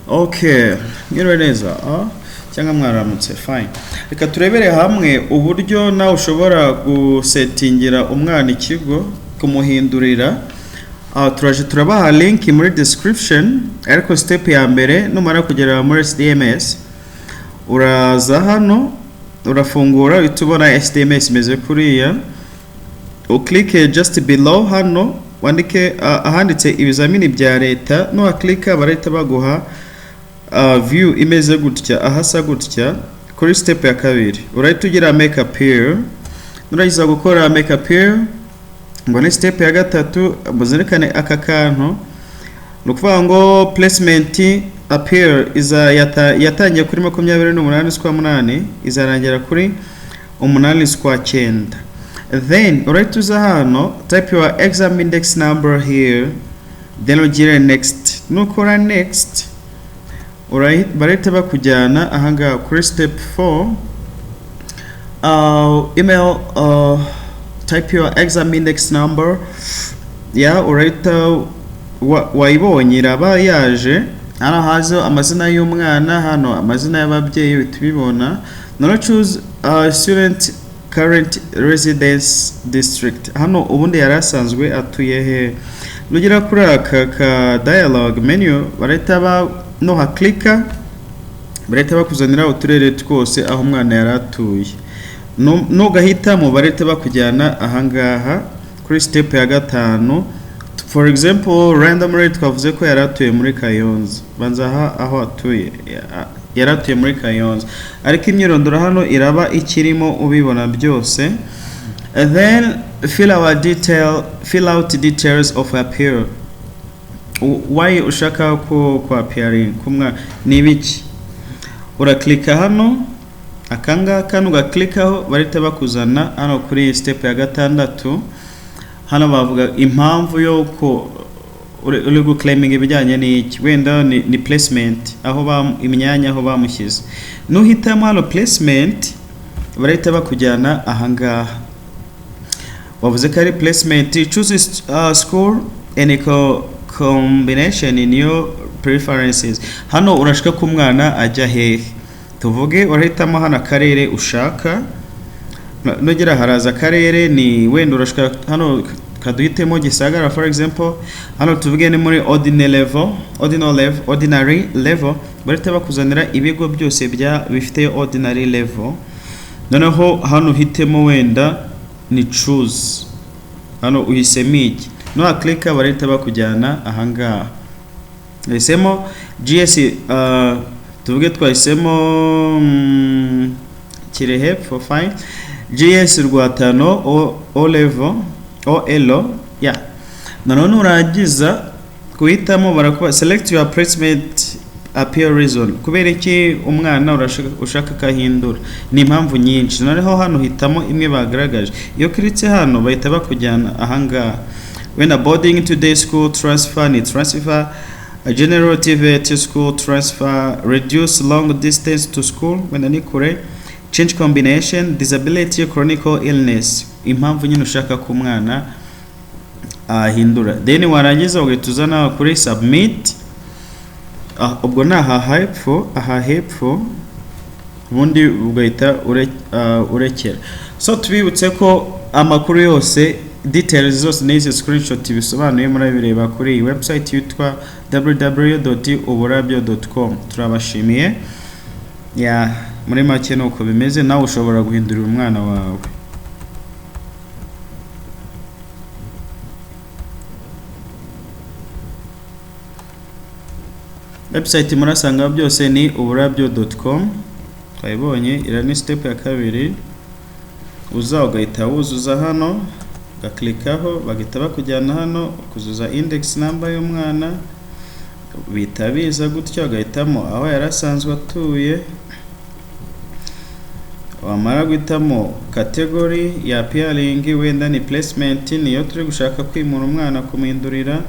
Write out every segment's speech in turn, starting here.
Okay, ngiro neza cyangwa mwaramutse fine. Reka turebere hamwe uburyo nawe ushobora gusettingira umwana ikigo kumuhindurira. Turaje turabaha link muri description, ariko step ya mbere numara kugera muri SDMS uraza hano urafungura itubona SDMS meze kuriya, uklike just below hano wandike ahanditse ibizamini bya leta, no aklika barahita baguha view imeze gutya, ahasa gutya. Kuri step ya kabiri urahita ugira make appear, nuragiza gukora make appear ngo ni step ya gatatu muzerekane aka kantu, nukuvuga ngo placement appear iza yatangiye kuri 28/8 izarangira kuri 8/9. Then urahita uza hano type your exam index number here, then ugire next. Nukora next barahita bakujyana ahangaha kuri step 4. Email type your exam index number. Urahita wayibonye iraba yaje hano, hazo amazina y'umwana, hano amazina y'ababyeyi tubibona. Now choose student current residence district. Hano ubundi yarasanzwe atuye he. Nugira kuri aka dialog menu barahita no haklika barahita bakuzanira uturere twose aho umwana yaratuye. No gahitamo barahita bakujyana ahangaha kuri step ya gatanu. For example, randomly twavuze ko yaratuye muri Kayonza, banza aho atuye yaratuye muri Kayonza, ariko imyirondoro hano iraba ikirimo ubibona byose. And then fill out details of appeal. Why ushaka ko appearing kumwa nibiki, uraklika hano akanga kanu gaklikaho barita bakuzana hano kuri step ya gatandatu. Hano bavuga impamvu yoko uri guclaiming ibijyanye n'iki, wenda ni placement, aho imyanya aho bamushyize. Nuhitamo hano placement barita bakujyana ahangaha, wavuze ko ari placement. Choose school and combination in your preferences. Hano urashaka ko umwana ajya hehe, tuvuge urahitamo hano akarere ushaka. Nogera haraza akarere ni wenda urashaka hano kaduhitemo Gisagara for example. Hano tuvuge ni muri ordinary level barita bakuzanira ibigo byose bifite ordinary level. Noneho hano hitemo wenda ni choose, hano uhisemo iki, no aklika barita bakujyana ahangaha. Hisemo GS, tuvuge twahisemo Kirehe for fine, GS Rwatano O level O elo none uragiza kuhitamo barakuba select your placement appeal reason, kubera iki umwana ushaka kahindura, ni impamvu nyinshi. Noneho hano hitamo imwe bagaragaje, iyo kiritse hano bahita bakujyana ahangaha. When a boarding to day school transfer ni transfer, a general TVT school transfer, reduce long distance to school when ni kure, change combination, disability, chronic illness, impamvu nyine ushaka ku mwana ahindura. Then warangiza ugatuzana kuri submit. Ubwo naha hepfo ubundi ugahita urekera. So tubibutse ko amakuru yose details zose n'izi screenshot bisobanuye muri bireba kuri website yitwa www.uburabyo.com. turabashimiye muri make nuko bimeze, nawe ushobora guhindurira umwana wawe. Website murasanga byose ni uburabyo.com. twayibonye ira ni step ya kabiri, uza ugahita wuzuza hano gaklikaho bagita bakujyana hano kuzuza index number y'umwana, bitabiza gutyo agahitamo aho yarasanzwe atuye. Wamara guhitamo category ya appearing, wenda ni placement niyo turi gushaka kwimura umwana kumuhindurira,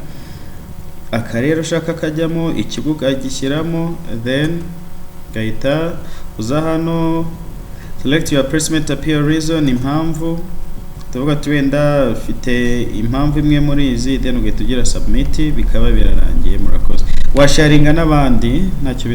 akarere ushaka kajyamo, ikigo kagishyiramo. Then gahita uza hano select your placement appeal reason, impamvu tuvuga wenda ufite impamvu imwe muri izi, then ugahita ugira submit, bikaba birarangiye. Murakoze. washaringa n'abandi ntacyo